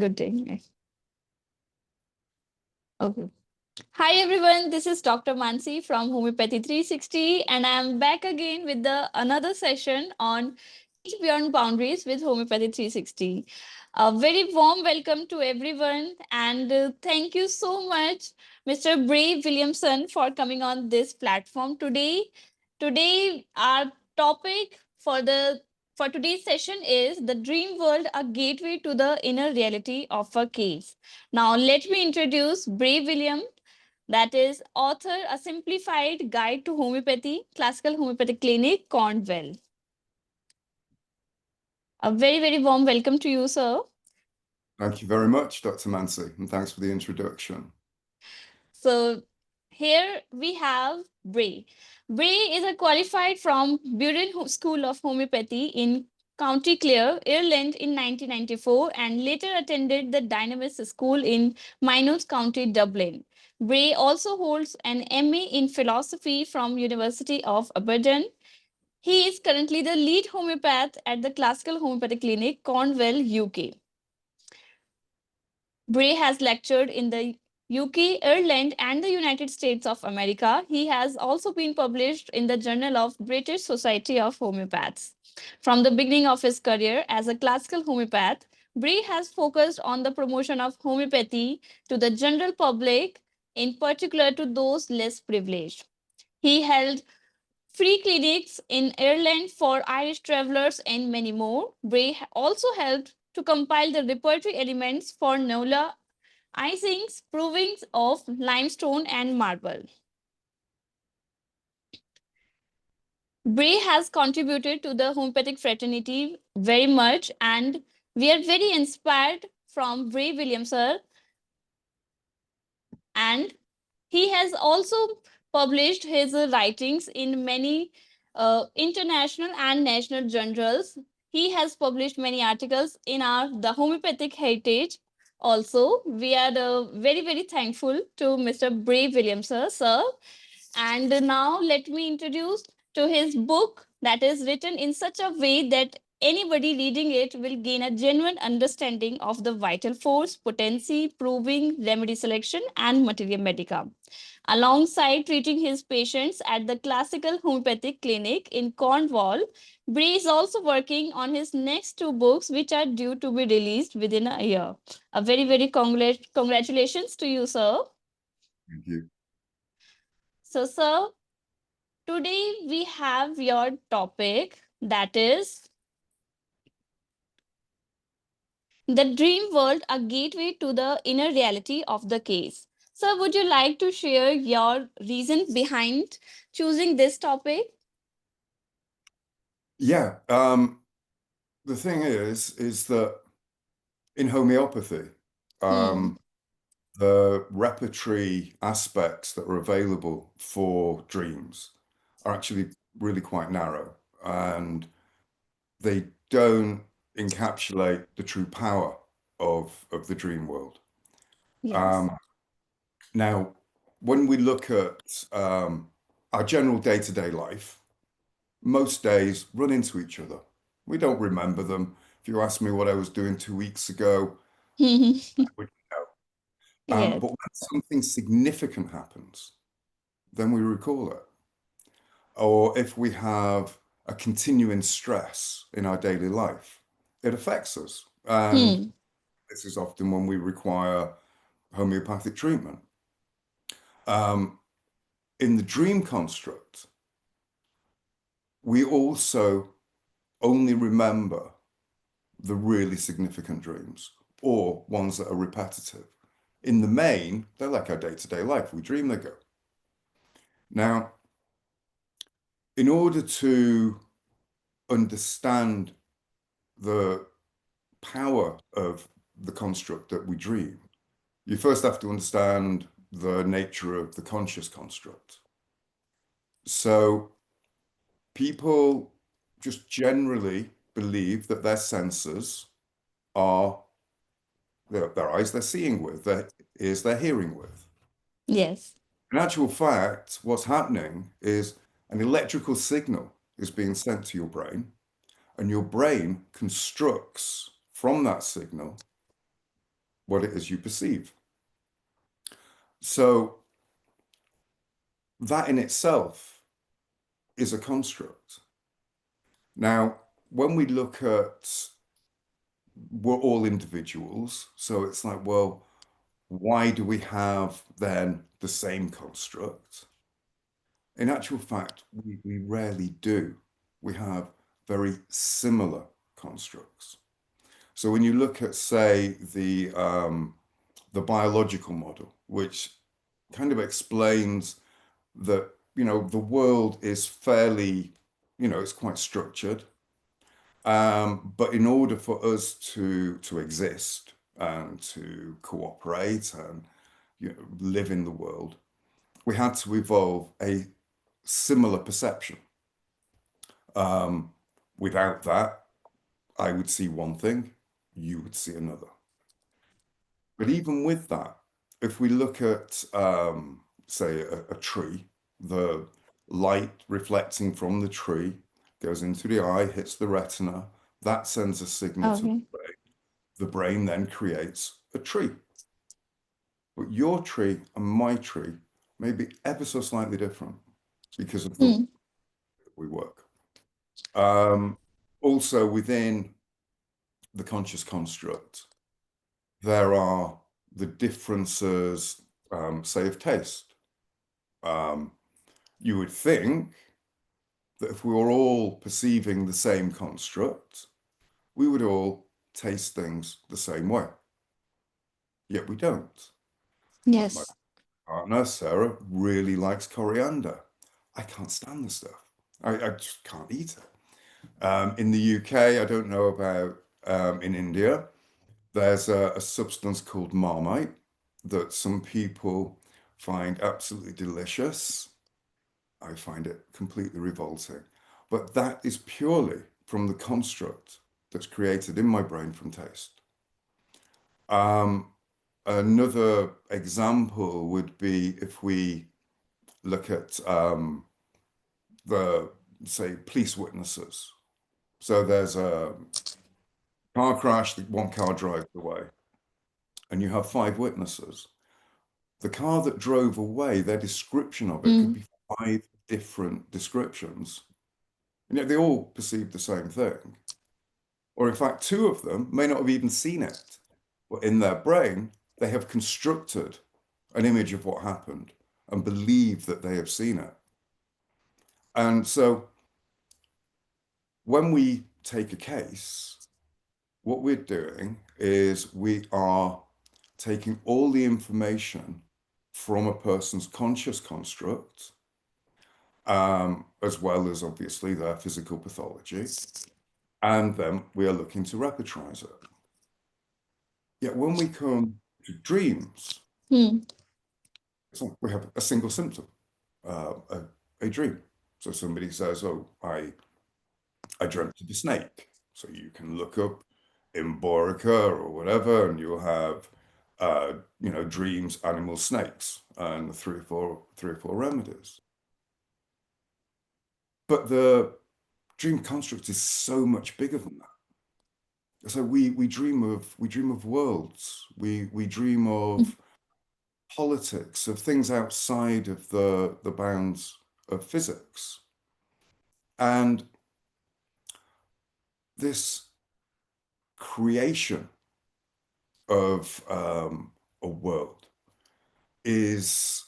Good day. Okay. Hi everyone, this is Dr. Mansi from Homeopathy360 and I am back again with the another session on Teach Beyond Boundaries with Homeopathy360. A very warm welcome to everyone and thank you so much Mr. Bray Williamson for coming on this platform today. Today our topic for today's session is the dream world, a gateway to the inner reality of a case. Now let me introduce Bray William, that is author, A Simplified Guide to Homeopathy, Classical Homeopathic Clinic, Cornwall. A very warm welcome to you, sir. Thank you very much, Dr. Mansi, and thanks for the introduction. So here we have Bray. Bray is a qualified from Buren School of Homeopathy in County Clare, Ireland in 1994 and later attended the Dynamis School in Maynooth County, Dublin. Bray also holds an MA in philosophy from University of Aberdeen. He is currently the lead homeopath at the Classical Homeopathic Clinic, Cornwall, UK. Bray has lectured in the UK, Ireland, and the United States of America. He has also been published in the Journal of British Society of Homeopaths. From the beginning of his career as a classical homeopath, Bray has focused on the promotion of homeopathy to the general public, in particular to those less privileged. He held free clinics in Ireland for Irish travelers and many more. Bray also helped to compile the repertory elements for Nola icings, provings of limestone and marble. Bray has contributed to the homeopathic fraternity very much, and we are very inspired from Bray Williamson. And he has also published his writings in many international and national journals. He has published many articles in our the homeopathic heritage. Also, we are very thankful to Mr. Bray Williamson, sir. And now let me introduce to his book that is written in such a way that anybody reading it will gain a genuine understanding of the vital force, potency, proving, remedy selection, and materia medica. Alongside treating his patients at the Classical Homeopathic Clinic in Cornwall, Bray is also working on his next two books, which are due to be released within a year. A very congratulations to you, sir. Thank you. So, sir, today we have your topic that is the dream world, a gateway to the inner reality of the case. Sir, would you like to share your reason behind choosing this topic? Yeah, the thing is that in homeopathy, Hmm. the repertory aspects that are available for dreams are actually really quite narrow, and they don't encapsulate the true power of the dream world. Yes. Um, Now, when we look at our general day-to-day life, most days run into each other. We don't remember them. If you ask me what I was doing 2 weeks ago, I wouldn't know. Yes. But when something significant happens, then we recall it. Or if we have a continuing stress in our daily life, it affects us. And Hmm. this is often when we require homeopathic treatment. Um, in the dream construct, we also only remember the really significant dreams or ones that are repetitive. In the main, they're like our day-to-day life. We dream, they go. Now, in order to understand the power of the construct that we dream, you first have to understand the nature of the conscious construct. So people just generally believe that their senses are their eyes they're seeing with, their ears they're hearing with. Yes. In actual fact, what's happening is an electrical signal is being sent to your brain, and your brain constructs from that signal what it is you perceive. So that in itself is a construct. Now, when we look at, we're all individuals, so it's like, well, why do we have then the same construct? In actual fact, we rarely do. We have very similar constructs. So when you look at, say, the biological model, which kind of explains that, the world is fairly, it's quite structured. But in order for us to exist and to cooperate and live in the world, we had to evolve a similar perception. Um, Without that, I would see one thing, you would see another. But even with that, if we look at, say, a tree, the light reflecting from the tree goes into the eye, hits the retina, that sends a signal to the Okay. brain. The brain then creates a tree. But your tree and my tree may be ever so slightly different because of the way Hmm. we work. Um, Also, within the conscious construct, there are the differences, say, of taste. Um, you would think that if we were all perceiving the same construct, we would all taste things the same way. Yet we don't. My Yes. partner, Sarah, really likes coriander. I can't stand the stuff. I just can't eat it. In the UK, I don't know about in India, there's a substance called Marmite that some people find absolutely delicious. I find it completely revolting. But that is purely from the construct that's created in my brain from taste. Um, Another example would be if we look at the, say, police witnesses. So there's a car crash, one car drives away, and you have five witnesses. The car that drove away, their description of it could Hmm. be five different descriptions, and yet they all perceive the same thing. Or in fact, two of them may not have even seen it, but in their brain, they have constructed an image of what happened and believe that they have seen it. And so when we take a case, what we're doing is we are taking all the information from a person's conscious construct, as well as obviously their physical pathology, and then we are looking to repertorize it. Yet when we come to dreams, Hmm. it's like we have a single symptom, a dream. So somebody says, "Oh, I dreamt of a snake." So you can look up Emborica or whatever, and you'll have dreams, animals, snakes, and three or four remedies. But the dream construct is so much bigger than that. So we dream of worlds. We dream Hmm. of politics, of things outside of the bounds of physics. And this creation of a world is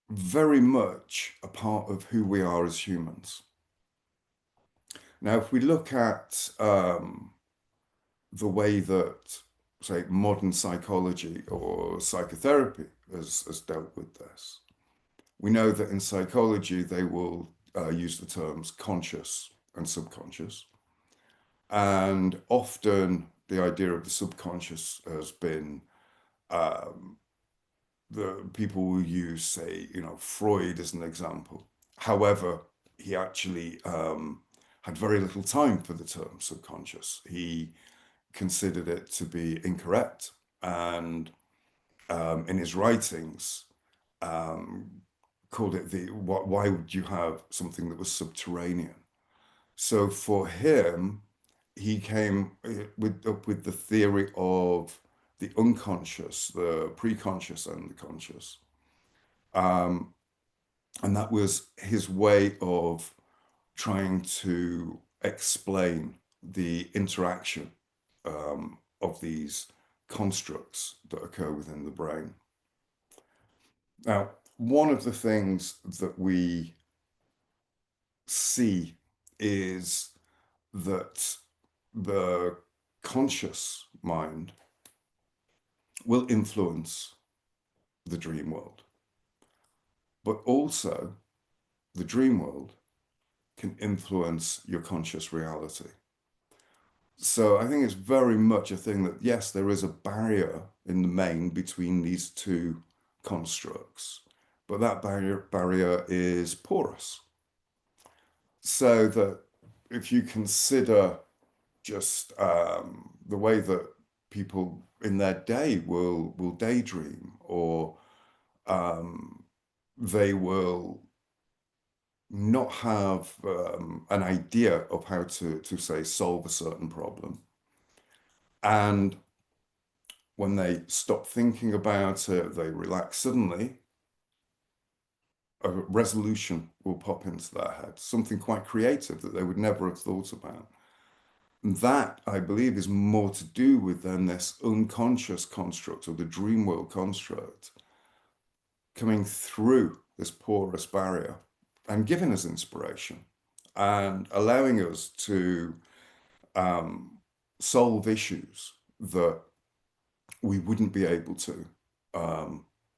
very much a part of who we are as humans. Now, if we look at the way that, say, modern psychology or psychotherapy has dealt with this, we know that in psychology they will use the terms conscious and subconscious. And often the idea of the subconscious has been the people will use, say, Freud as an example. However, he actually had very little time for the term subconscious. He considered it to be incorrect, and in his writings, um, called it why would you have something that was subterranean? So for him, he came up with the theory of the unconscious, the preconscious, and the conscious. And that was his way of trying to explain the interaction of these constructs that occur within the brain. Now, one of the things that we see is that the conscious mind will influence the dream world, but also the dream world can influence your conscious reality. So I think it's very much a thing that, yes, there is a barrier in the main between these two constructs, but that barrier is porous. So that if you consider just the way that people in their day will daydream, or they will not have an idea of how to say solve a certain problem. And when they stop thinking about it, they relax suddenly, a resolution will pop into their head, something quite creative that they would never have thought about. And that, I believe, is more to do with then this unconscious construct, or the dream world construct, coming through this porous barrier and giving us inspiration and allowing us to solve issues that we wouldn't be able to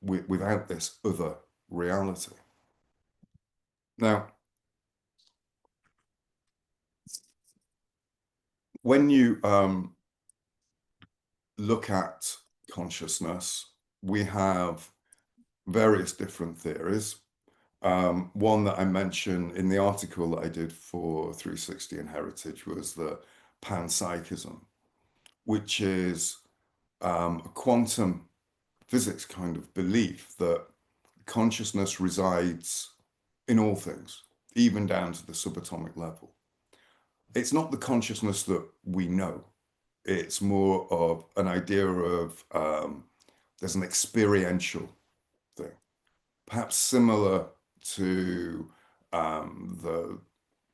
without this other reality. Now, when you look at consciousness, we have various different theories. One that I mentioned in the article that I did for 360 and Heritage was the panpsychism, which is a quantum physics kind of belief that consciousness resides in all things, even down to the subatomic level. It's not the consciousness that we know. It's more of an idea of there's an experiential thing, perhaps similar to the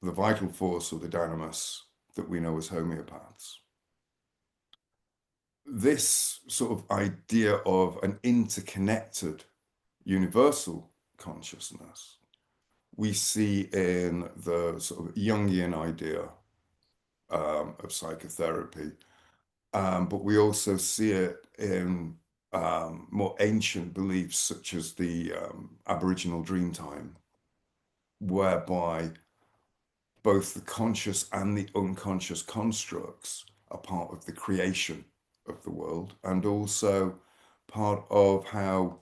vital force or the dynamis that we know as homeopaths. This sort of idea of an interconnected universal consciousness we see in the sort of Jungian idea of psychotherapy, but we also see it in more ancient beliefs such as the Aboriginal Dreamtime, whereby both the conscious and the unconscious constructs are part of the creation of the world, and also part of how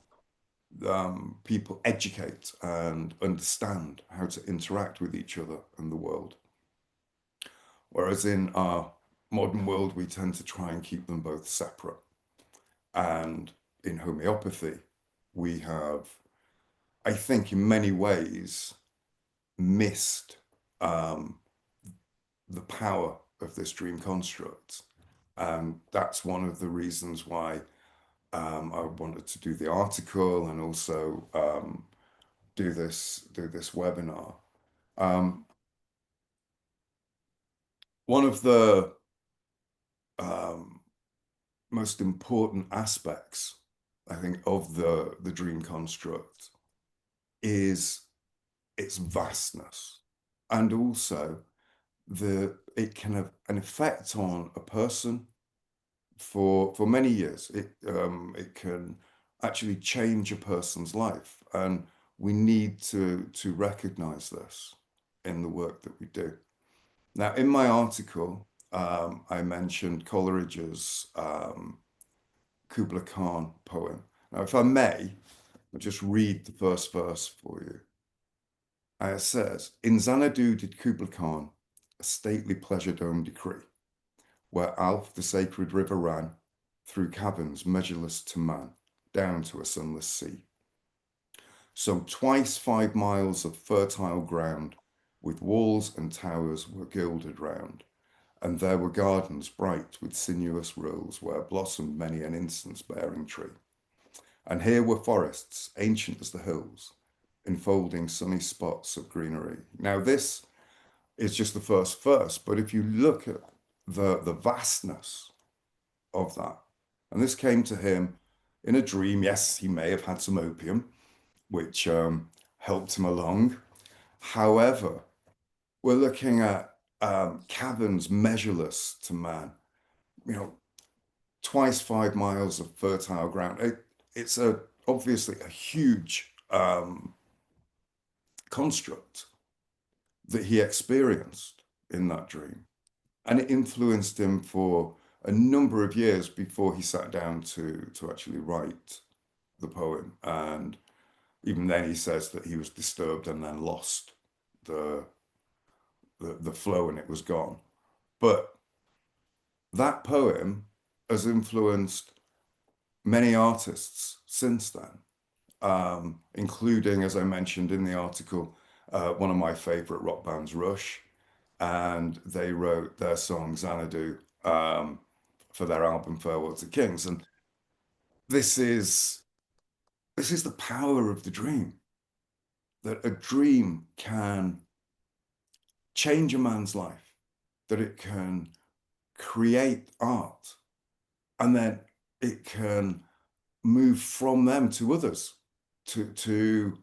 people educate and understand how to interact with each other and the world. Whereas in our modern world, we tend to try and keep them both separate. And in homeopathy, we have, I think, in many ways, missed the power of this dream construct. And that's one of the reasons why I wanted to do the article and also do this webinar. One of the most important aspects, I think, of the dream construct is its vastness, and also it can have an effect on a person for many years. It can actually change a person's life, and we need to recognize this in the work that we do. Now, in my article, I mentioned Coleridge's Kubla Khan poem. Now, if I may, I'll just read the first verse for you. It says, "In Xanadu did Kubla Khan a stately pleasure dome decree, where Alph the sacred river ran through caverns measureless to man, down to a sunless sea. So twice 5 miles of fertile ground, with walls and towers were gilded round, and there were gardens bright with sinuous rills where blossomed many an incense-bearing tree. And here were forests, ancient as the hills, enfolding sunny spots of greenery. Now, this is just the first verse, but if you look at the vastness of that, and this came to him in a dream. Yes, he may have had some opium, which helped him along. However, we're looking at caverns measureless to man, you know, twice 5 miles of fertile ground. It's obviously a huge construct that he experienced in that dream. And it influenced him for a number of years before he sat down to actually write the poem. And even then, he says that he was disturbed and then lost the the flow and it was gone. But that poem has influenced many artists since then, including, as I mentioned in the article, one of my favorite rock bands, Rush, and they wrote their song Xanadu for their album Farewell to Kings. And this is this is the power of the dream, that a dream can change a man's life, that it can create art, and then it can move from them to others to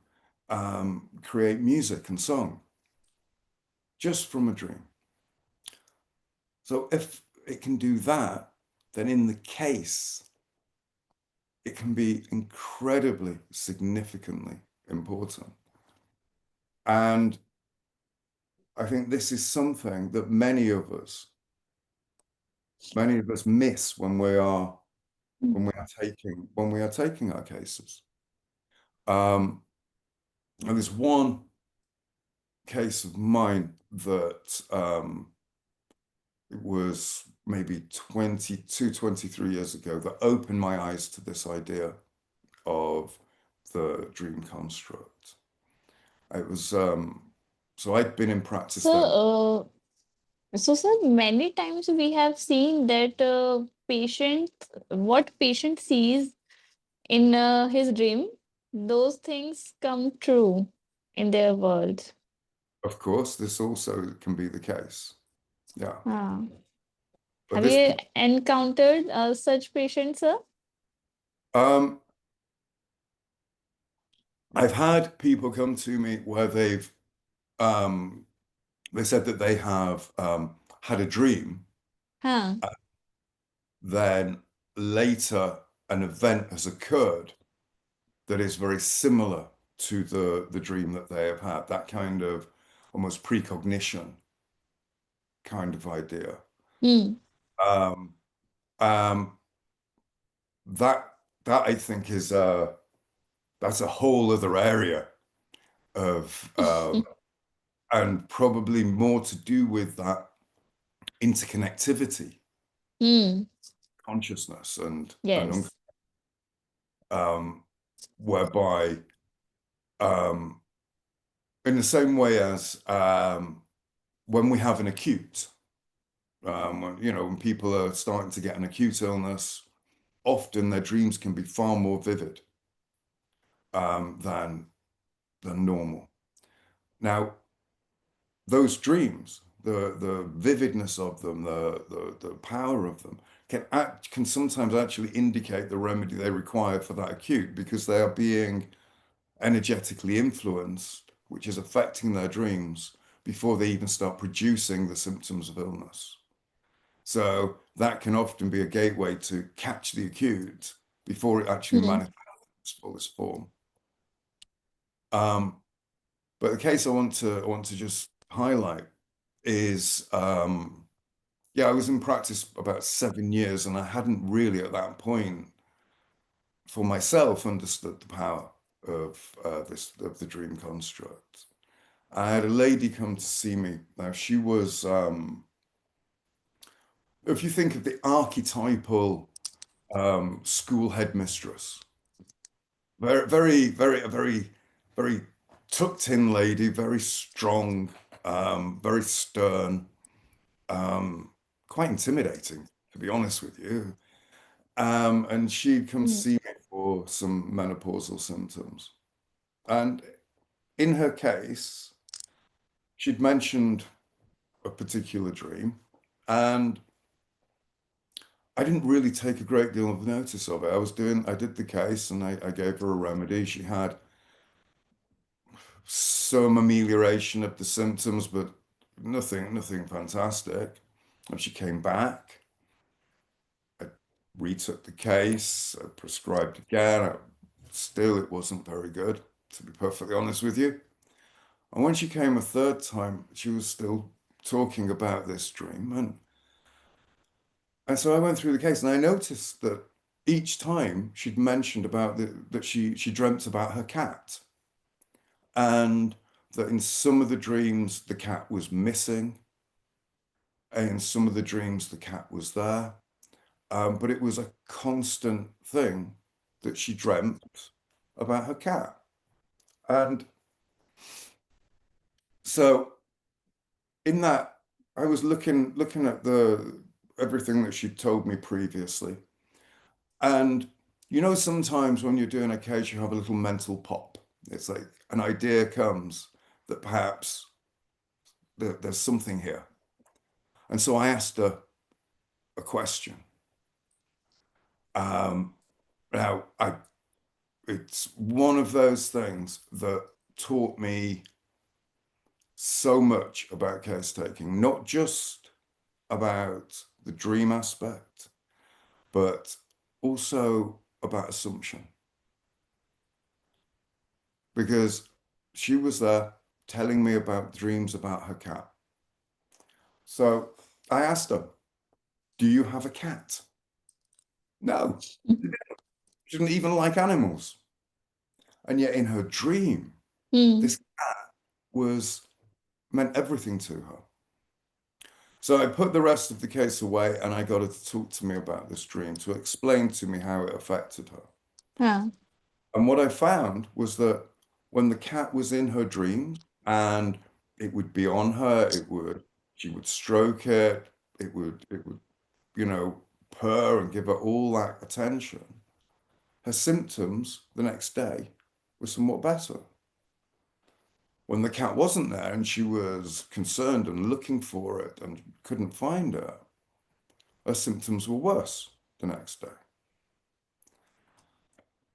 create music and song just from a dream. So if it can do that, then in the case, it can be incredibly significantly important. And I think this is something that many of us miss when we are taking our cases. And there's one case of mine that it was maybe 22, 23 years ago that opened my eyes to this idea of the dream construct. It was so I'd been in practice then. So, sir, many times we have seen that what patient sees in his dream, those things come true in their world. Of course, this also can be the case. Yeah. Ah. But Have this, you encountered such patients, sir? um, I've had people come to me where um, they said that they have had a dream, Huh. then later an event has occurred that is very similar to the dream that they have had, that kind of almost precognition kind of idea. Hmm. Um, um, that that I think is that's a whole other area of and probably more to do with that interconnectivity, Hmm. consciousness and Yes. um, whereby um, in the same way as when we have an acute, when people are starting to get an acute illness, often their dreams can be far more vivid than normal. Now, those dreams, the vividness of them, the power of them, can sometimes actually indicate the remedy they require for that acute because they are being energetically influenced, which is affecting their dreams before they even start producing the symptoms of illness. So that can often be a gateway to catch the acute before it actually Hmm. manifests in its fullest form. Um, but the case I want to just highlight is yeah, I was in practice about 7 years, and I hadn't really at that point for myself understood the power of the dream construct. I had a lady come to see me. Now she was, if you think of the archetypal school headmistress, very, very, very, a very, very tucked in lady, very strong, very stern. quite intimidating, to be honest with you. And she'd come Hmm. see me for some menopausal symptoms. And in her case, she'd mentioned a particular dream, and I didn't really take a great deal of notice of it. I did the case and I gave her a remedy. She had some amelioration of the symptoms, but nothing fantastic. And she came back. I retook the case. I prescribed again. Still, it wasn't very good, to be perfectly honest with you. And when she came a third time, she was still talking about this dream. And so I went through the case and I noticed that each time she'd mentioned about that she dreamt about her cat. And that in some of the dreams the cat was missing, and in some of the dreams the cat was there. But it was a constant thing that she dreamt about her cat. And so in that, I was looking at the everything that she'd told me previously. And sometimes when you're doing a case, you have a little mental pop. It's like an idea comes that perhaps there's something here. And so I asked her a question. Um, now, it's one of those things that taught me so much about case taking, not just about the dream aspect, but also about assumption. Because she was there telling me about dreams about her cat. So I asked her, do you have a cat? No, she didn't even like animals. And yet in her dream, Hmm. this was meant everything to her. So I put the rest of the case away and I got her to talk to me about this dream, to explain to me how it affected her. Yeah. And what I found was that when the cat was in her dreams and it would be on her, she would stroke it, it would, purr and give her all that attention. Her symptoms the next day were somewhat better. When the cat wasn't there and she was concerned and looking for it and couldn't find it, her symptoms were worse the next day.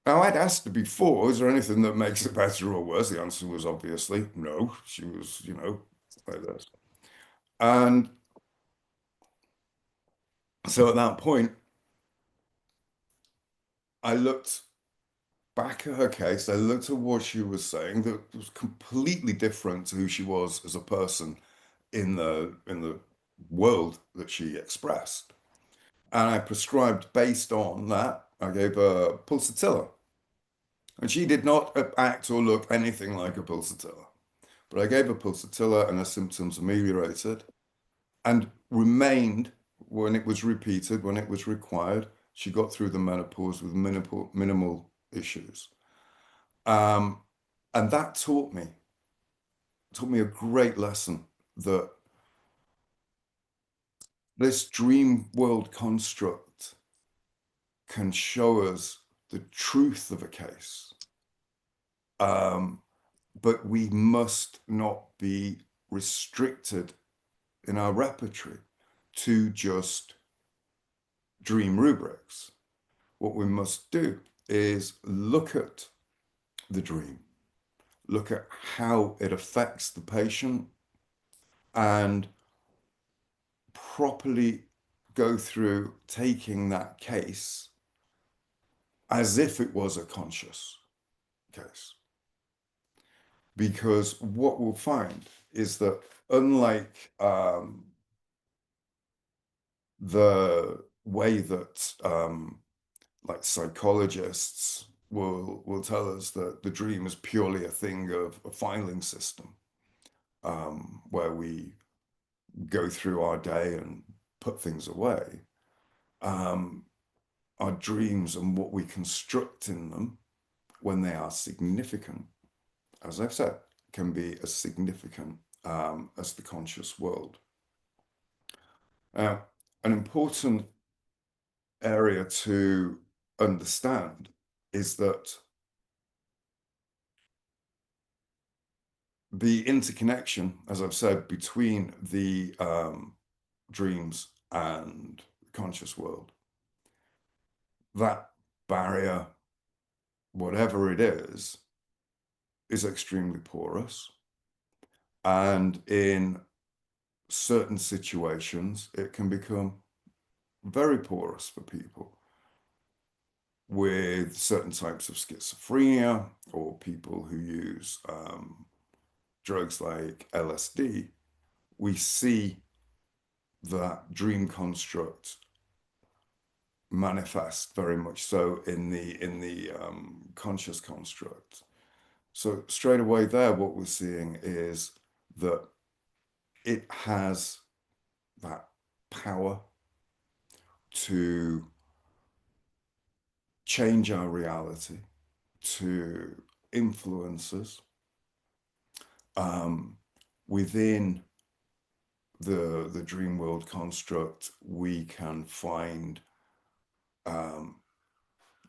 Now, I'd asked her before, is there anything that makes it better or worse? The answer was obviously no. She was, like this. And so at that point, I looked back at her case, I looked at what she was saying that was completely different to who she was as a person in the world that she expressed. And I prescribed based on that. I gave her pulsatilla. And she did not act or look anything like a pulsatilla. But I gave her pulsatilla and her symptoms ameliorated and remained when it was repeated, when it was required. She got through the menopause with minimal issues. Um, and that taught me a great lesson that this dream world construct can show us the truth of a case. Um, but we must not be restricted in our repertoire to just dream rubrics. What we must do is look at the dream, look at how it affects the patient, and properly go through taking that case as if it was a conscious case. Because what we'll find is that unlike the way that like psychologists will tell us that the dream is purely a thing of a filing system, where we go through our day and put things away. Um, our dreams and what we construct in them when they are significant, as I've said, can be as significant as the conscious world. Now, an important area to understand is that the interconnection, as I've said, between the dreams and the conscious world, that barrier, whatever it is extremely porous. And in certain situations, it can become very porous for people with certain types of schizophrenia or people who use drugs like LSD. We see that dream construct manifest very much so in the conscious construct. So straight away there, what we're seeing is that it has that power to change our reality, to influence us. Within the dream world construct, we can find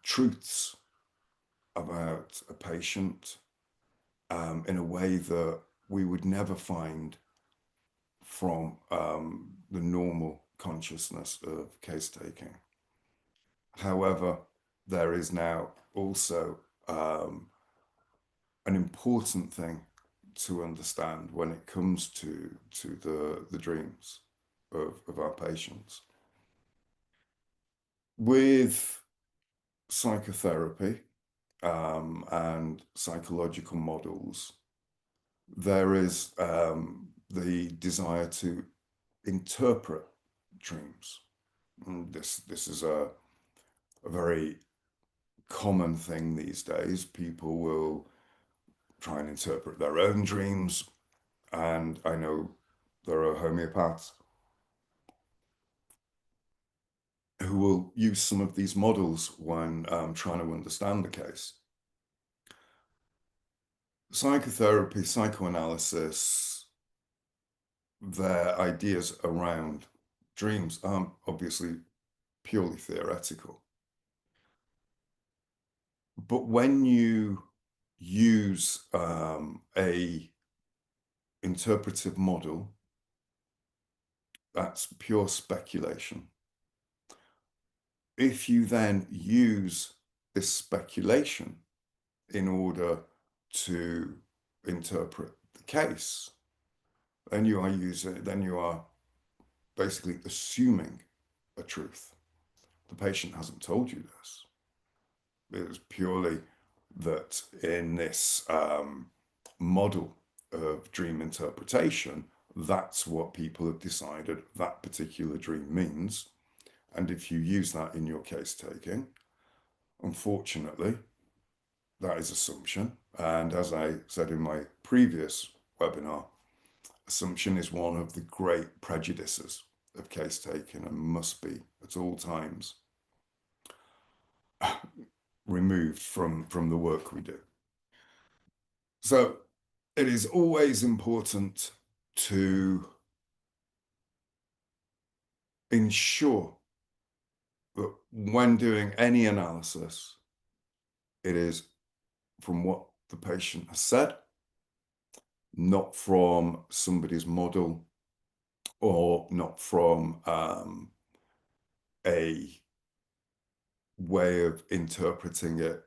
truths about a patient in a way that we would never find from the normal consciousness of case taking. However, there is now also an important thing to understand when it comes to the dreams of our patients. With psychotherapy and psychological models, there is the desire to interpret dreams. And this is a very common thing these days. People will try and interpret their own dreams, and I know there are homeopaths who will use some of these models when trying to understand the case. Psychotherapy, psychoanalysis, their ideas around dreams aren't obviously purely theoretical. But when you use a interpretive model, that's pure speculation. If you then use this speculation in order to interpret the case, then you are basically assuming a truth. The patient hasn't told you this. It was purely that in this model of dream interpretation, that's what people have decided that particular dream means. And if you use that in your case taking, unfortunately, that is assumption. And as I said in my previous webinar, assumption is one of the great prejudices of case taking and must be at all times removed from the work we do. So it is always important to ensure that when doing any analysis, it is from what the patient has said, not from somebody's model or not from a way of interpreting it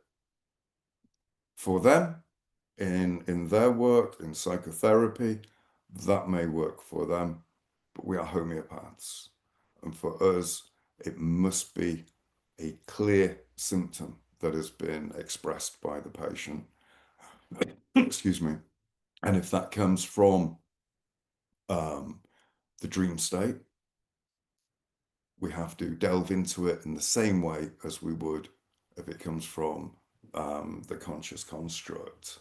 for them in their work, in psychotherapy. That may work for them, but we are homeopaths. And for us, it must be a clear symptom that has been expressed by the patient. Excuse me. And if that comes from the dream state, we have to delve into it in the same way as we would if it comes from the conscious construct.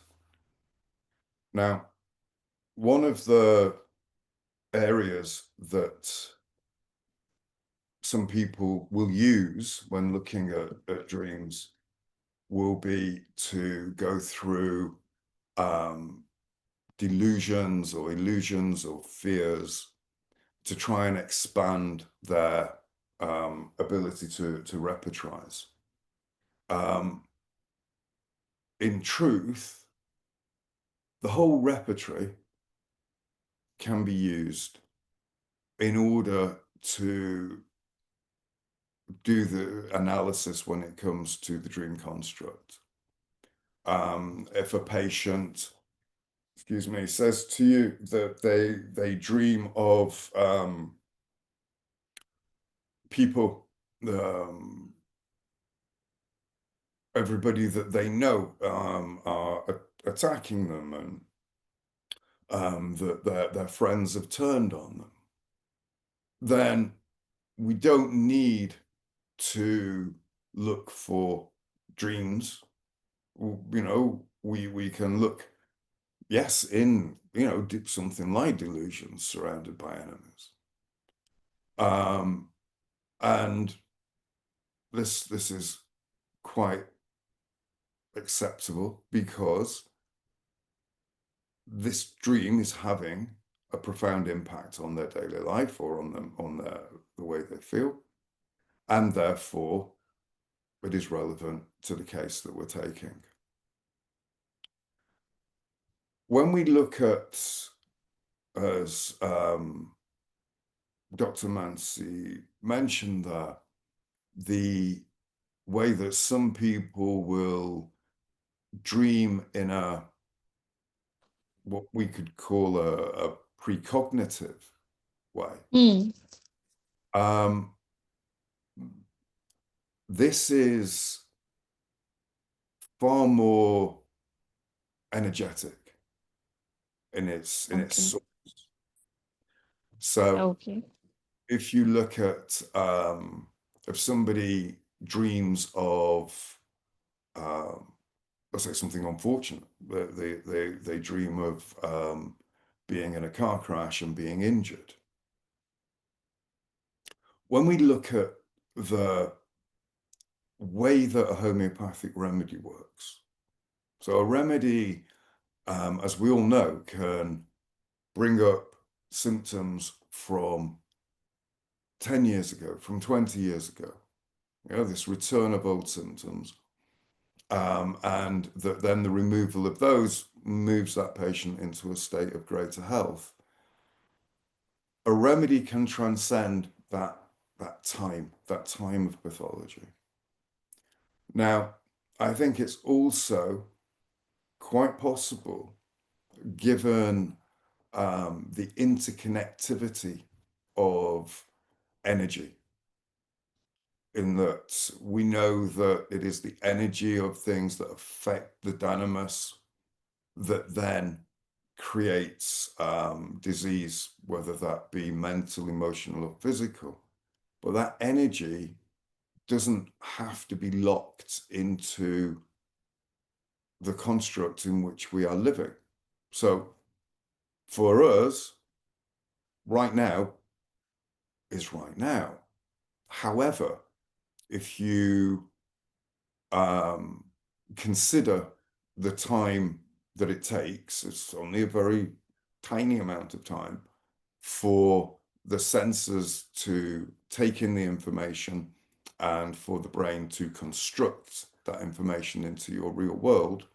Now, one of the areas that some people will use when looking at dreams will be to go through delusions or illusions or fears to try and expand their ability to repertorise. In truth, the whole repertory can be used in order to do the analysis when it comes to the dream construct. If a patient, excuse me, says to you that they dream of people, everybody that they know are attacking them, and that their friends have turned on them, then we don't need to look for dreams. You know, we can look, yes, in, you know, something like delusions surrounded by enemies. And this is quite acceptable because this dream is having a profound impact on their daily life or on them, on the way they feel, and therefore it is relevant to the case that we're taking. When we look at, as Dr. Mansi mentioned there, the way that some people will dream in a, what we could call a precognitive way. This is far more energetic in its source. So if you look at if somebody dreams of let's say something unfortunate, they dream of being in a car crash and being injured. When we look at the way that a homeopathic remedy works, so a remedy, as we all know, can bring up symptoms from 10 years ago, from 20 years ago, you know, this return of old symptoms, and then the removal of those moves that patient into a state of greater health. A remedy can transcend that time of pathology. Now, I think it's also quite possible, given the interconnectivity of energy, in that we know that it is the energy of things that affect the dynamis that then creates disease, whether that be mental, emotional, or physical. But that energy doesn't have to be locked into the construct in which we are living. So for us, right now is right now. However, if you consider the time that it takes, it's only a very tiny amount of time for the senses to take in the information and for the brain to construct that information into your real world.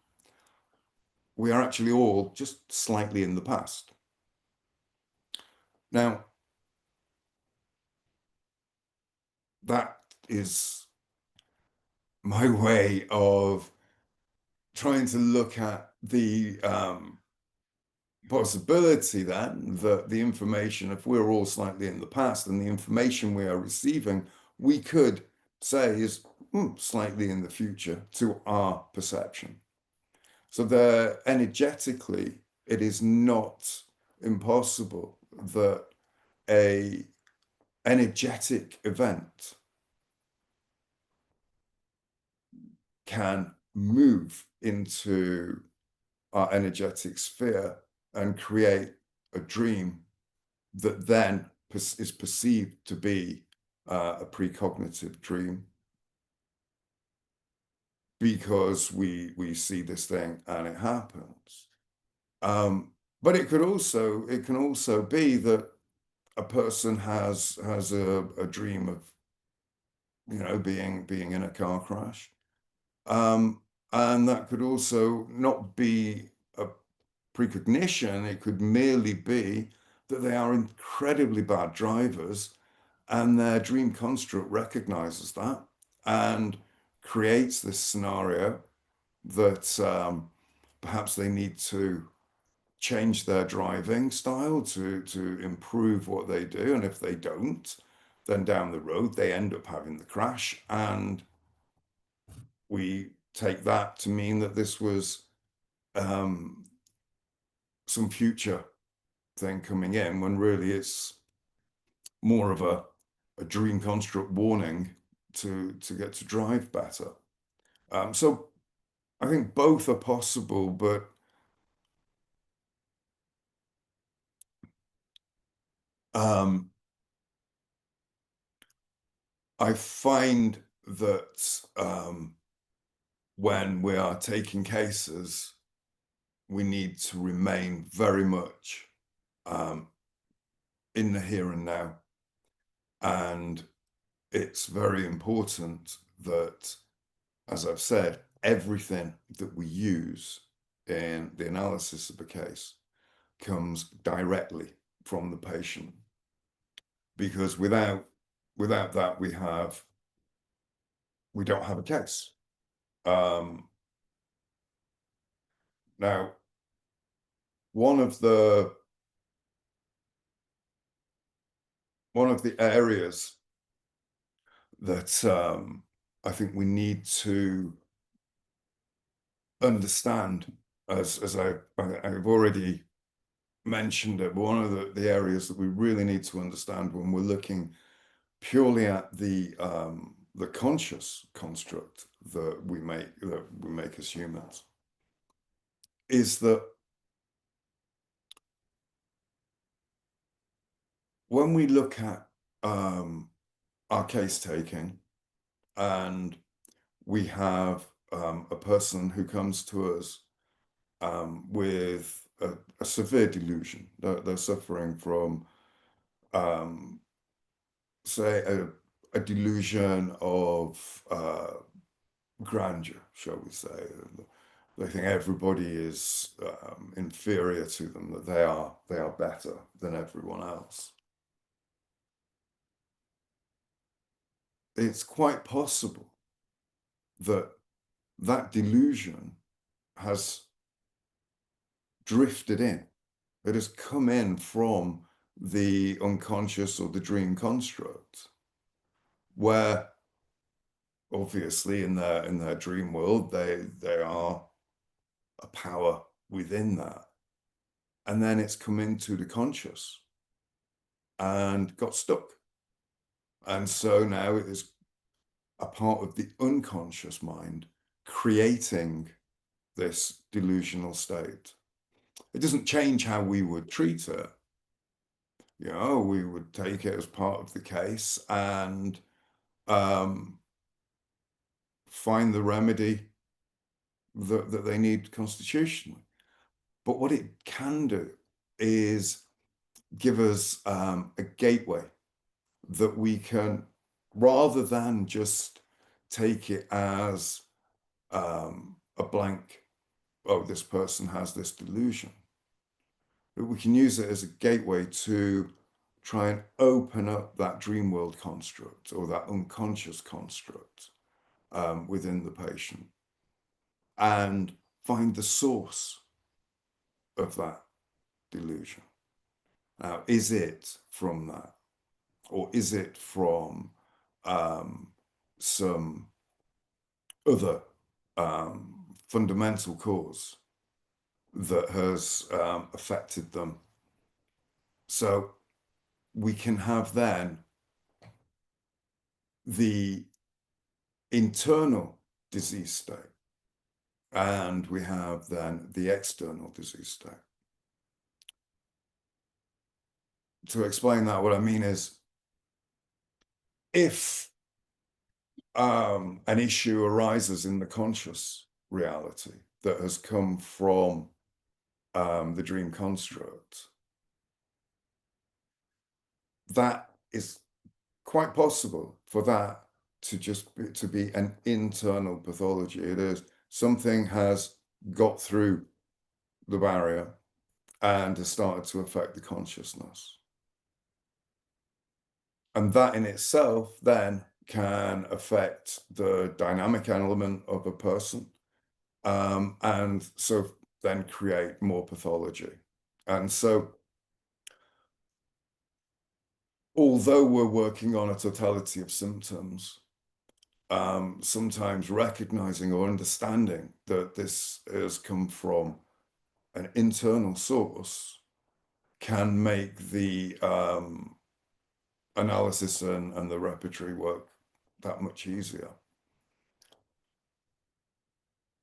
We are actually all just slightly in the past. Now, that is my way of trying to look at the possibility then that the information, if we're all slightly in the past, and the information we are receiving, we could say is slightly in the future to our perception. So there, energetically, it is not impossible that a energetic event can move into our energetic sphere and create a dream that then is perceived to be a precognitive dream, because we see this thing and it happens. But it can also be that a person has a dream of, being in a car crash. And that could also not be a precognition. It could merely be that they are incredibly bad drivers, and their dream construct recognizes that and creates this scenario that perhaps they need to change their driving style to improve what they do. And if they don't, then down the road they end up having the crash. And we take that to mean that this was some future thing coming in, when really it's more of a dream construct warning to get to drive better. So I think both are possible, but I find that when we are taking cases, we need to remain very much in the here and now. And it's very important that, as I've said, everything that we use in the analysis of the case comes directly from the patient. Because without that, we don't have a case. Now, one of the areas that I think we need to understand, as I've already mentioned it, one of the areas that we really need to understand when we're looking purely at the conscious construct that we make as humans, is that when we look at our case taking, and we have a person who comes to us with a severe delusion. They're suffering from, say, a delusion of grandeur, shall we say. They think everybody is inferior to them, that they are better than everyone else. It's quite possible that that delusion has drifted in. It has come in from the unconscious or the dream construct, where obviously in their dream world they are a power within that, and then it's come into the conscious and got stuck, and so now it is a part of the unconscious mind creating this delusional state. It doesn't change how we would treat it. We would take it as part of the case and find the remedy that they need constitutionally. But what it can do is give us a gateway that we can, rather than just take it as a blank, oh, this person has this delusion, but we can use it as a gateway to try and open up that dream world construct or that unconscious construct within the patient, and find the source of that delusion. Now, is it from that, or is it from some other fundamental cause that has affected them? So we can have then the internal disease state, and we have then the external disease state. To explain that, what I mean is, if an issue arises in the conscious reality that has come from the dream construct, that is quite possible for that to be an internal pathology. It is something has got through the barrier and has started to affect the consciousness. And that in itself then can affect the dynamic element of a person, and so then create more pathology. And so, although we're working on a totality of symptoms, sometimes recognizing or understanding that this has come from an internal source can make the analysis and the repertory work that much easier.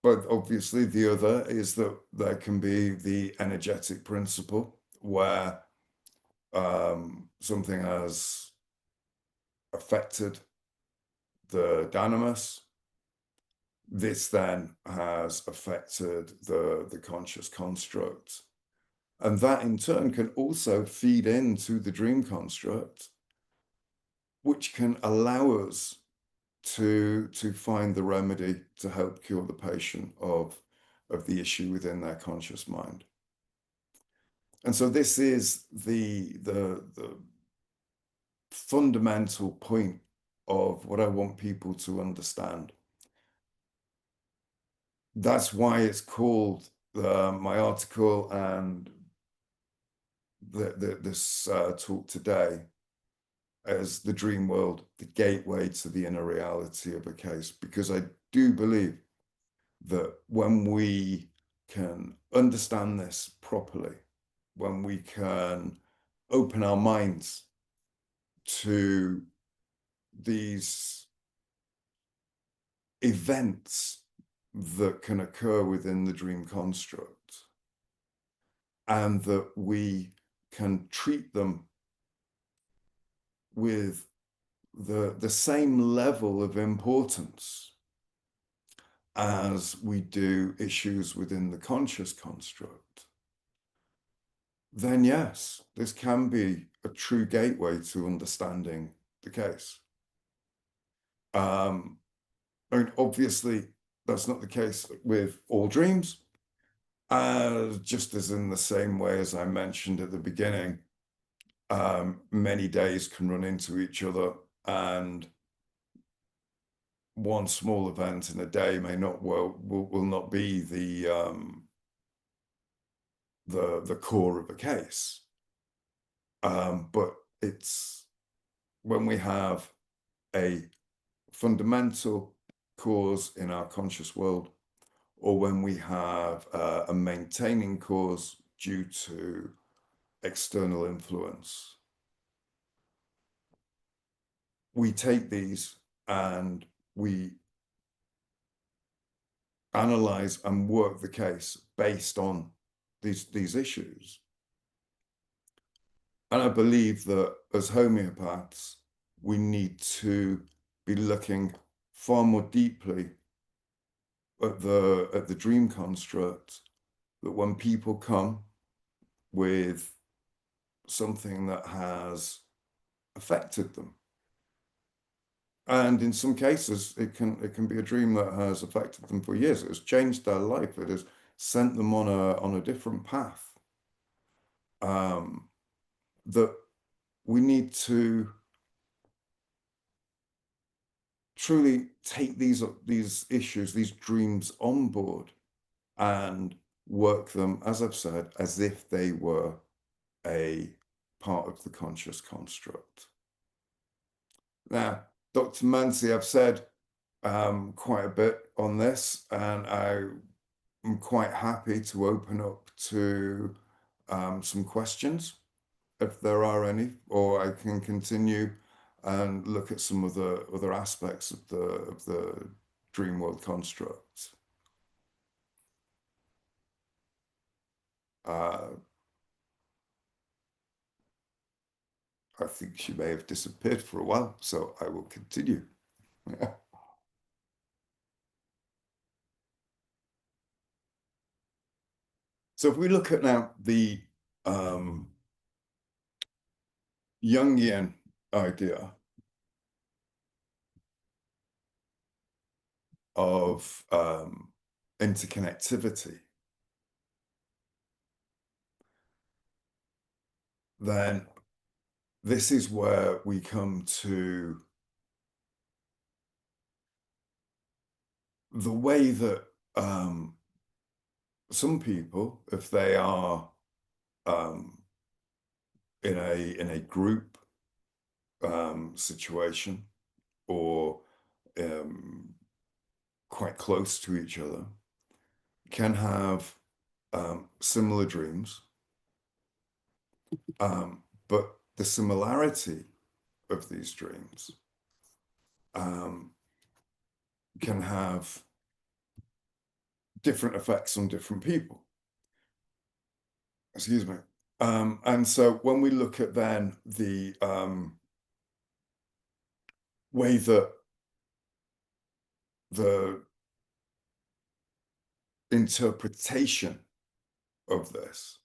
But obviously, the other is that there can be the energetic principle where something has affected the dynamis. This then has affected the conscious construct. And that in turn can also feed into the dream construct, which can allow us to find the remedy to help cure the patient of the issue within their conscious mind. And so this is the fundamental point of what I want people to understand. That's why it's called my article and this talk today as the dream world, the gateway to the inner reality of a case, because I do believe that when we can understand this properly, when we can open our minds to these events that can occur within the dream construct, and that we can treat them with the same level of importance as we do issues within the conscious construct, then yes, this can be a true gateway to understanding the case. I mean, obviously, that's not the case with all dreams. Just as in the same way as I mentioned at the beginning, many days can run into each other, and one small event in a day may not will not be the core of a case. But it's when we have a fundamental cause in our conscious world, or when we have a maintaining cause due to external influence, we take these and we analyze and work the case based on these issues. And I believe that as homeopaths, we need to be looking far more deeply at the dream construct, that when people come with something that has affected them, and in some cases it can be a dream that has affected them for years, it has changed their life, it has sent them on a different path, that we need to truly take these issues, these dreams on board, and work them, as I've said, as if they were a part of the conscious construct. Now, Dr. Mansi, I've said quite a bit on this, and I'm quite happy to open up to some questions, if there are any, or I can continue and look at some of the other aspects of the dream world construct. I think she may have disappeared for a while, so I will continue. So if we look at now the Jungian idea of interconnectivity, then this is where we come to the way that some people, if they are in a group situation or quite close to each other, can have similar dreams, but the similarity of these dreams can have different effects on different people. Excuse me. And so when we look at then the way that the interpretation of this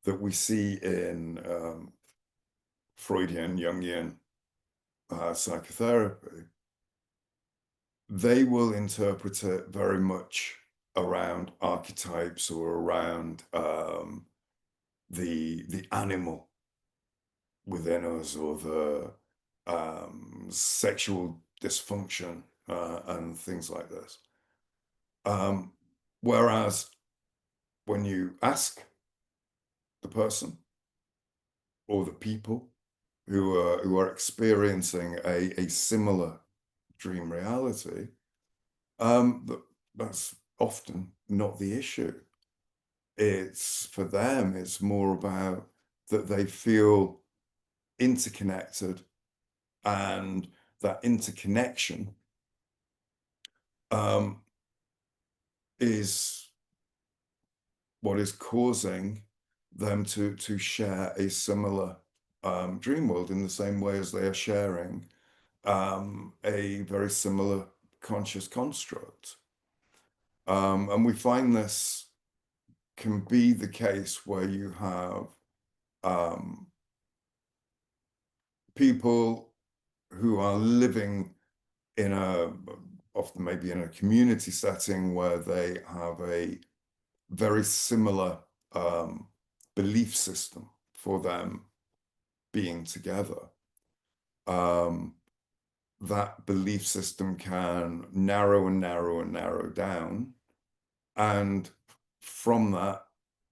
that we see in Freudian, Jungian psychotherapy, they will interpret it very much around archetypes or around the animal within us or the sexual dysfunction and things like this. Whereas when you ask the person or the people who are experiencing a similar dream reality, that's often not the issue. It's for them, it's more about that they feel interconnected, and that interconnection is what is causing them to share a similar dream world in the same way as they are sharing a very similar conscious construct. And we find this can be the case where you have people who are living in often maybe in a community setting where they have a very similar belief system for them being together. That belief system can narrow and narrow and narrow down. And from that,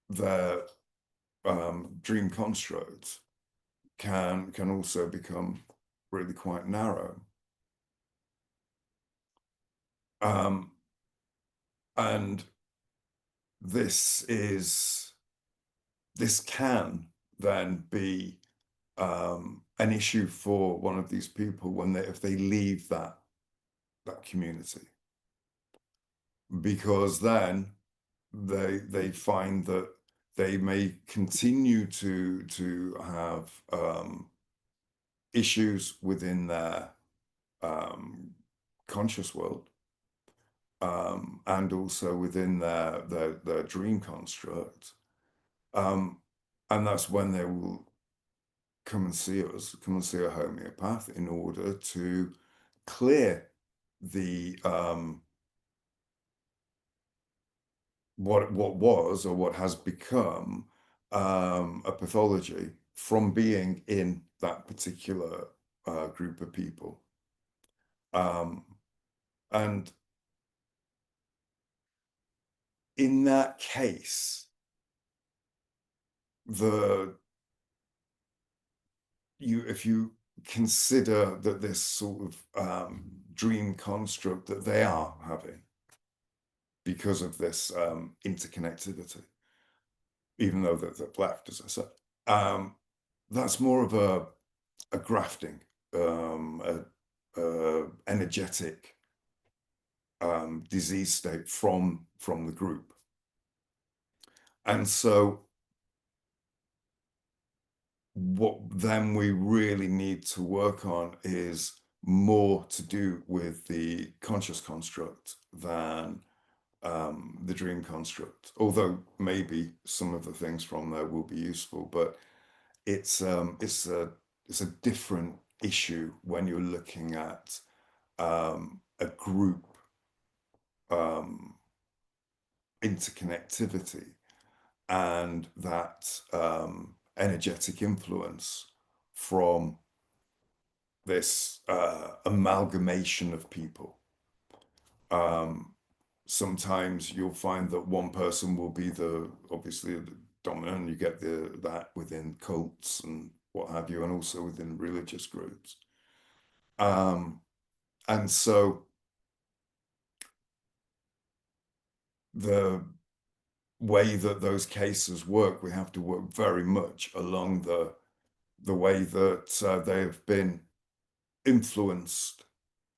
their dream constructs can also become really quite narrow. And this can then be an issue for one of these people when if they leave that community, because then they find that they may continue to have issues within their conscious world, and also within their dream construct, and that's when they will come and see us, come and see a homeopath in order to clear the what was or what has become a pathology from being in that particular group of people. And in that case, if you consider that this sort of dream construct that they are having because of this interconnectivity, even though they're left, as I said, that's more of a grafting, energetic disease state from the group. And so what then we really need to work on is more to do with the conscious construct than the dream construct, although maybe some of the things from there will be useful, but it's it's a different issue when you're looking at a group interconnectivity and that energetic influence from this amalgamation of people. Sometimes you'll find that one person will be obviously the dominant. You get that within cults and what have you, and also within religious groups. And so the way that those cases work, we have to work very much along the way that they have been influenced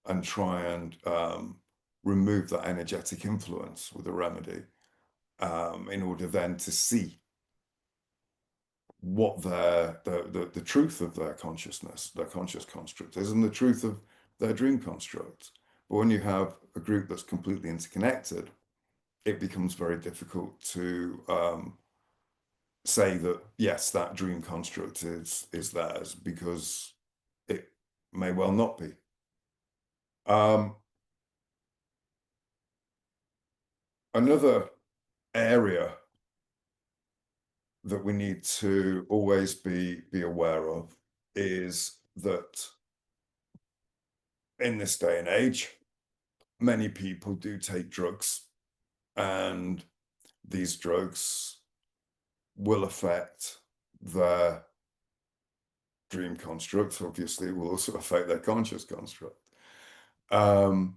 and try and remove that energetic influence with a remedy in order then to see what the truth of their consciousness, their conscious construct is, and the truth of their dream construct. But when you have a group that's completely interconnected, it becomes very difficult to say that yes, that dream construct is theirs, because it may well not be. Another area that we need to always be aware of is that in this day and age, many people do take drugs, and these drugs will affect their dream construct. Obviously, it will also affect their conscious construct. But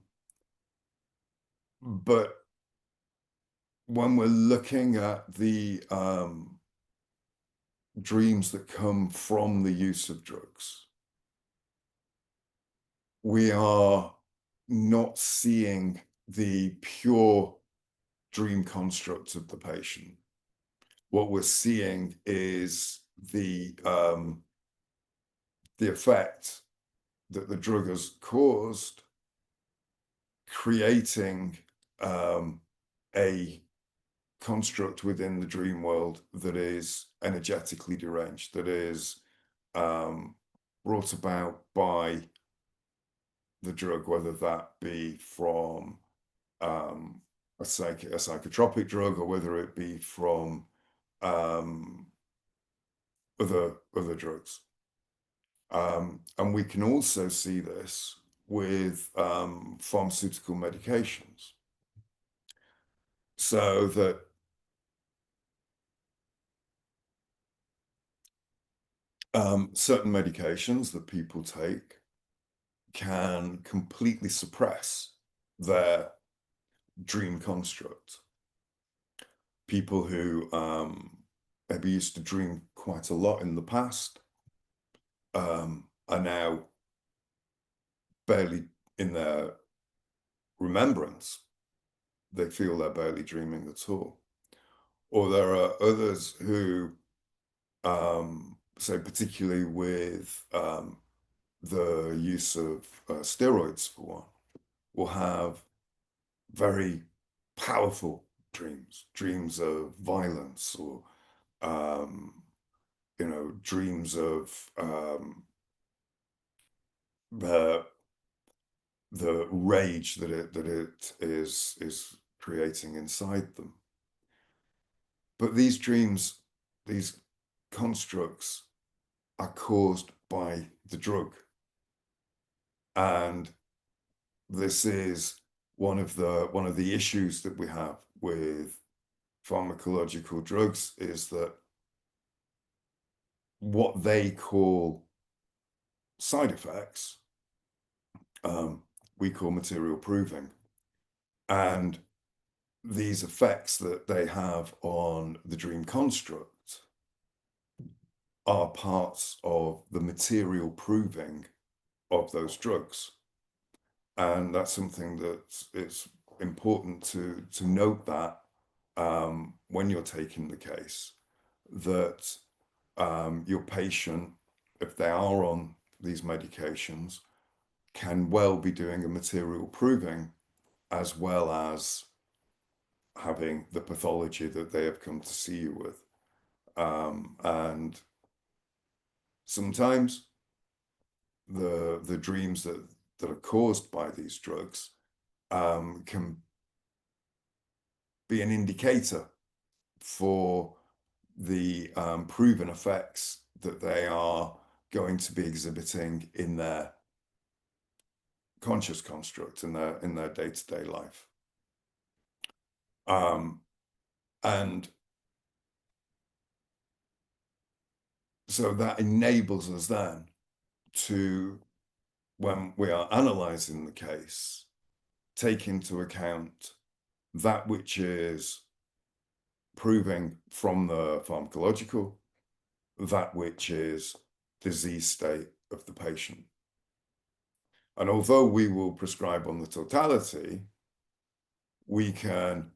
when we're looking at the dreams that come from the use of drugs, we are not seeing the pure dream construct of the patient. What we're seeing is the effect that the drug has caused, creating a construct within the dream world that is energetically deranged, that is brought about by the drug, whether that be from a psychotropic drug, or whether it be from other drugs. And we can also see this with pharmaceutical medications. So that certain medications that people take can completely suppress their dream construct. People who maybe used to dream quite a lot in the past are now barely in their remembrance. They feel they're barely dreaming at all. Or there are others who, say particularly with the use of steroids for one, will have very powerful dreams of violence, or dreams of the rage that it is creating inside them. But these dreams, these constructs, are caused by the drug, and this is one of the issues that we have with pharmacological drugs, is that what they call side effects, we call material proving. And these effects that they have on the dream construct are parts of the material proving of those drugs. And that's something that it's important to note, that when you're taking the case, that your patient, if they are on these medications, can well be doing a material proving, as well as having the pathology that they have come to see you with. And sometimes the dreams that are caused by these drugs can be an indicator for the proven effects that they are going to be exhibiting in their conscious construct, in their day-to-day life. And so that enables us then to, when we are analyzing the case, take into account that which is proving from the pharmacological, that which is disease state of the patient. And although we will prescribe on the totality, we can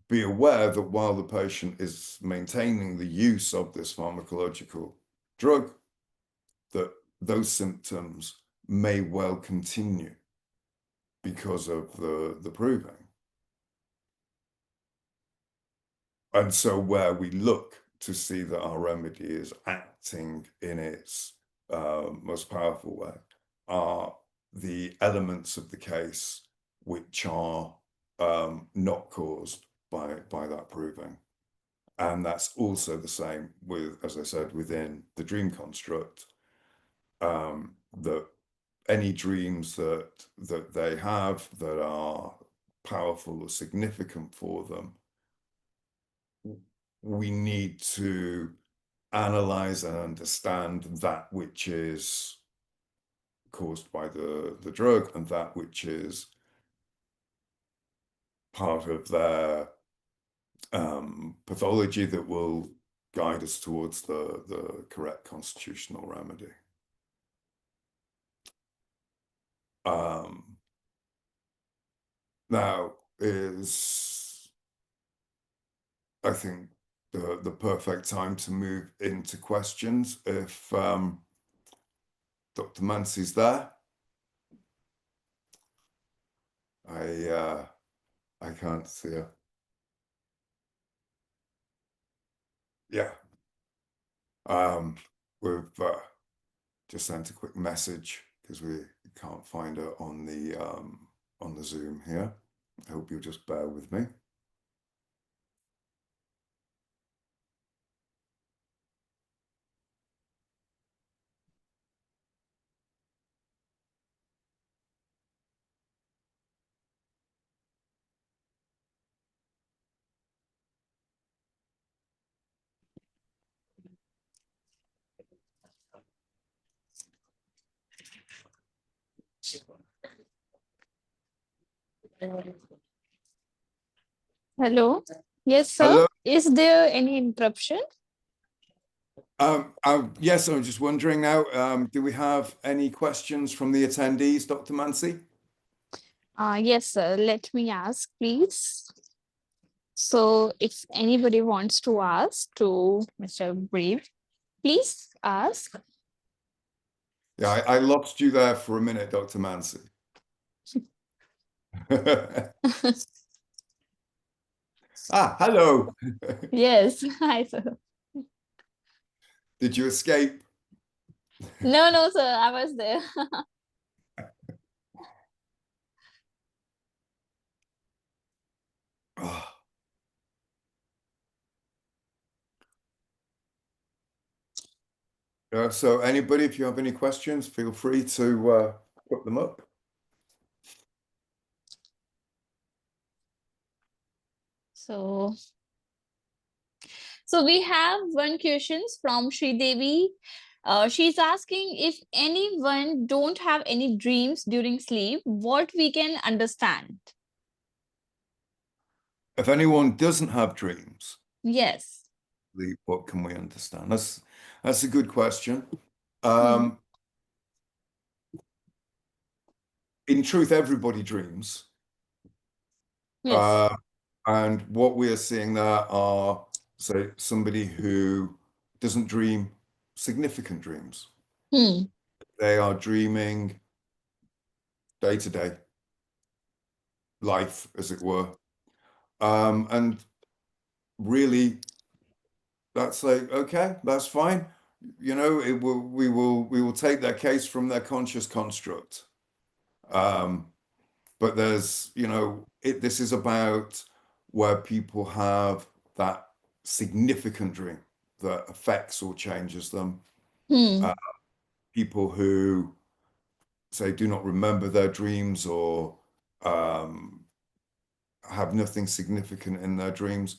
be aware that while the patient is maintaining the use of this pharmacological drug, that those symptoms may well continue because of the proving. And so where we look to see that our remedy is acting in its most powerful way are the elements of the case which are not caused by that proving. And that's also the same with, as I said, within the dream construct, that any dreams that they have that are powerful or significant for them, we need to analyze and understand that which is caused by the drug and that which is part of their pathology that will guide us towards the correct constitutional remedy. Now is, I think, the perfect time to move into questions. If Dr. Mancy's there, I can't see her. Yeah. We've just sent a quick message because we can't find her on the Zoom here. I hope you'll just bear with me. Hello. Yes, sir. Hello. Is there any interruption? Yes, I'm just wondering now, do we have any questions from the attendees, Dr. Mancy? Yes, sir. Let me ask, please. So, if anybody wants to ask to Mr. Brave, please ask. Yeah, I lost you there for a minute, Dr. Mancy. Hello. Yes. Hi, sir. Did you escape? No, no, sir. I was there. So anybody, if you have any questions, feel free to put them up. So we have one question from Sri Devi. She's asking if anyone don't have any dreams during sleep, what we can understand. If anyone doesn't have dreams, Yes. what can we understand? That's a good question. In truth, everybody dreams. Yes. And what we are seeing there are, say, somebody who doesn't dream significant dreams. They are dreaming day-to-day life, as it were. And really, that's like, okay, that's fine. we will take their case from their conscious construct. But this is about where people have that significant dream that affects or changes them. Hmm. Uh, People who say do not remember their dreams or um, have nothing significant in their dreams,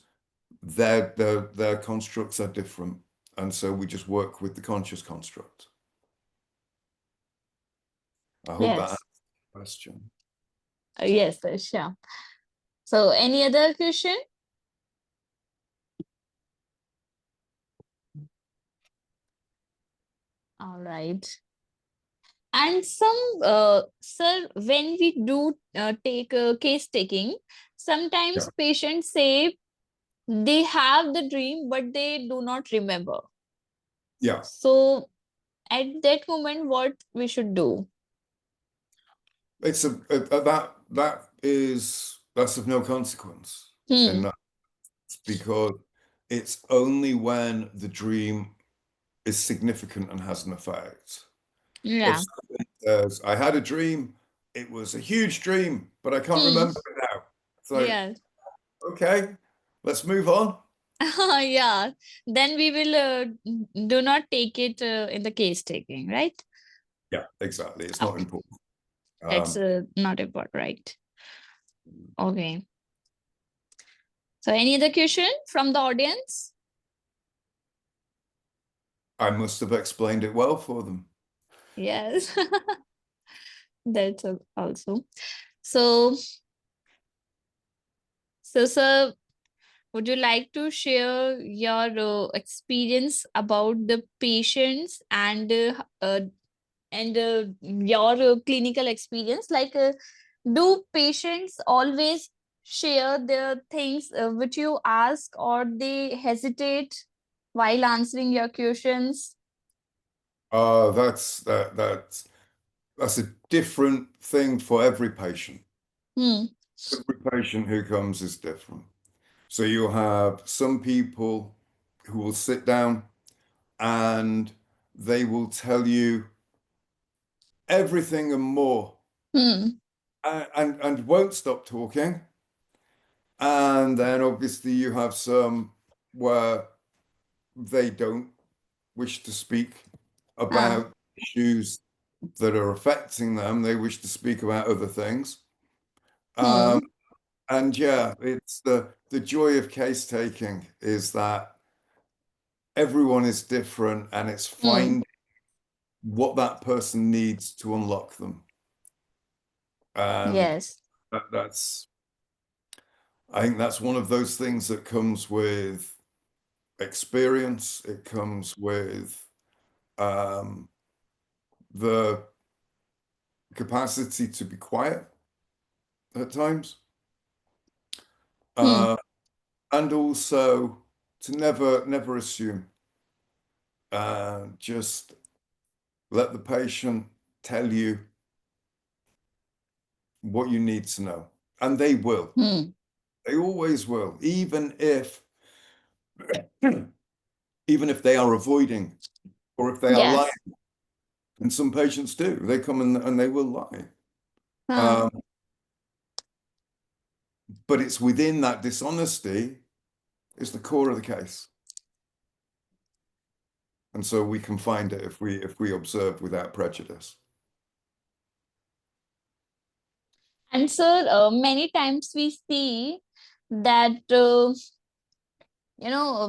their constructs are different. And so we just work with the conscious construct. I hope that answers Yes. the question. Yes, sure. So, any other question? All right. And sir, when we do take case taking, Yeah. sometimes patients say they have the dream, but they do not remember. Yeah. So, at that moment, what we should do? It's that's of no consequence in Hmm. that because it's only when the dream is significant and has an effect. If Yeah. somebody says, I had a dream, it was a huge dream, but I can't Hmm. remember it now. It's like, Yeah. okay, let's move on. Yeah. Then we will do not take it in the case taking, right? Yeah, exactly. It's not Okay. important. It's Um, not important, right? Okay. So, any other question from the audience? I must have explained it well for them. Yes. That's also. So, sir, would you like to share your experience about the patients and your clinical experience? Like, do patients always share their things which you ask, or they hesitate while answering your questions? That's a different thing for every patient. Hmm. Every patient who comes is different. So you'll have some people who will sit down and they will tell you everything and more Hmm. and won't stop talking. And then obviously you have some where they don't wish to speak Ah. about issues that are affecting them. They wish to speak about other things. Um, Hmm. and yeah, it's the joy of case taking is that everyone is different and it's Hmm. finding what that person needs to unlock them. And Yes. that's I think that's one of those things that comes with experience. It comes with um, the capacity to be quiet at times, Hmm. uh, and also to never assume. Just let the patient tell you what you need to know, and they will. Hmm. They always will, even if they are avoiding or if they are lying. Yes. And some patients do. They come in and they will lie. Ah. Um, but it's within that dishonesty is the core of the case. And so we can find it if we observe without prejudice. And sir, many times we see that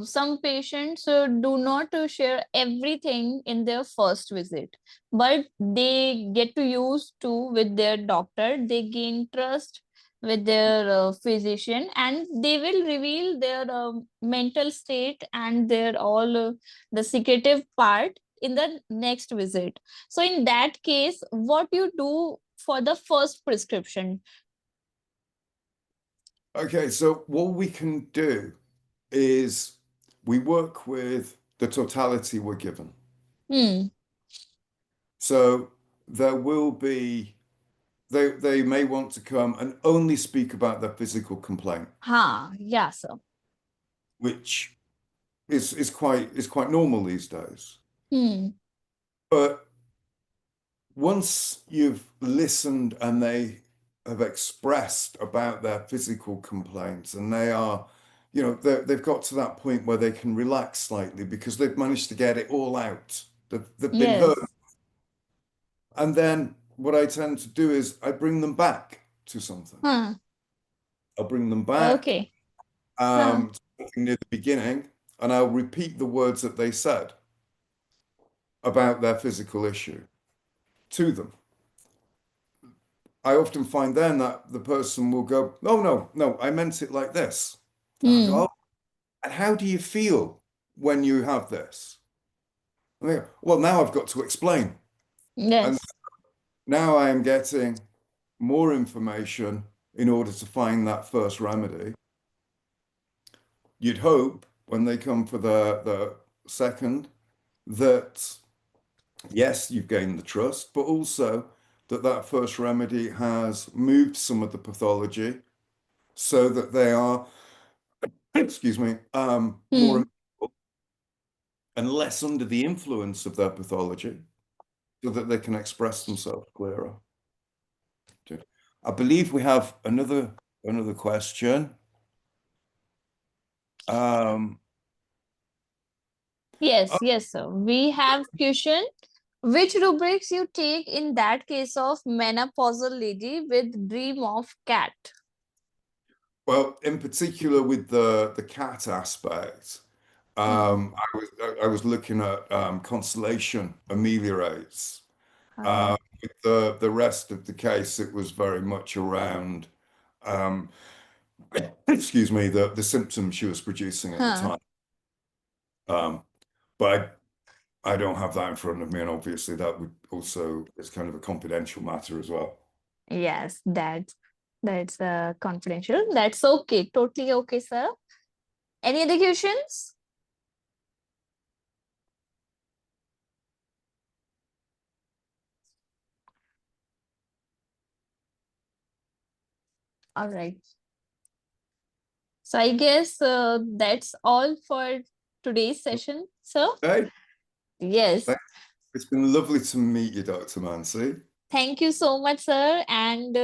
some patients do not share everything in their first visit, but they get to use to with their doctor. They gain trust with their physician, and they will reveal their mental state and their all the secretive part in the next visit. So in that case, what you do for the first prescription? Okay, so what we can do is we work with the totality we're given. Hmm. So there will be they may want to come and only speak about their physical complaint, Ha, yeah, sir. which is quite normal these days. Hmm. But once you've listened and they have expressed about their physical complaints and they are, they've got to that point where they can relax slightly because they've managed to get it all out. They've been heard. Yes. And then what I tend to do is I bring them back to something. Huh. I'll bring them back Okay. Huh. to something near the beginning and I'll repeat the words that they said about their physical issue to them. I often find then that the person will go, "No, no, no, I meant it like this." And I go, Hmm. "Oh, and how do you feel when you have this?" And they go, "Well, now I've got to explain." And Yes. now I am getting more information in order to find that first remedy. You'd hope when they come for the second that, yes, you've gained the trust, but also that that first remedy has moved some of the pathology so that they are, excuse me, more Hmm. and less under the influence of their pathology so that they can express themselves clearer. I believe we have another question. Um, Yes, oh, yes, sir. We have question. Which rubrics you take in that case of menopausal lady with dream of cat? well, in particular with the cat aspect, Hmm. I was looking at constellation ameliorates. Uh, With the rest of the case, it was very much around um, excuse me, the symptoms she was producing at the huh. time. Um, but I don't have that in front of me, and obviously that would also is kind of a confidential matter as well. Yes, that's confidential. That's okay. Totally okay, sir. Any other questions? All right. So I guess that's all for today's session, sir. Hey, Yes. it's been lovely to meet you, Dr. Mancy. Thank you so much, sir. And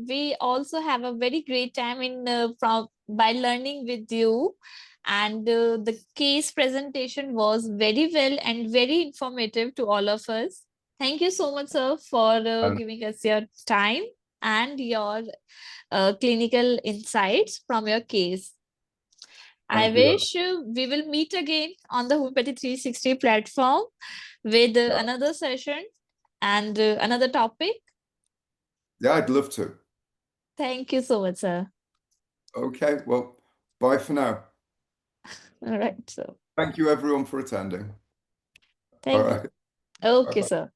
we also have a very great time in from by learning with you. And the case presentation was very well and very informative to all of us. Thank you so much, sir, for And giving us your time and your clinical insights from your case. I thank you. wish we will meet again on the Homeopathy 360 platform with Yeah, another session and another topic. yeah, I'd love to. Thank you so much, sir. Okay, well, bye for now. All right, so Thank you everyone for attending. All thank you. right. Okay, Bye-bye. sir.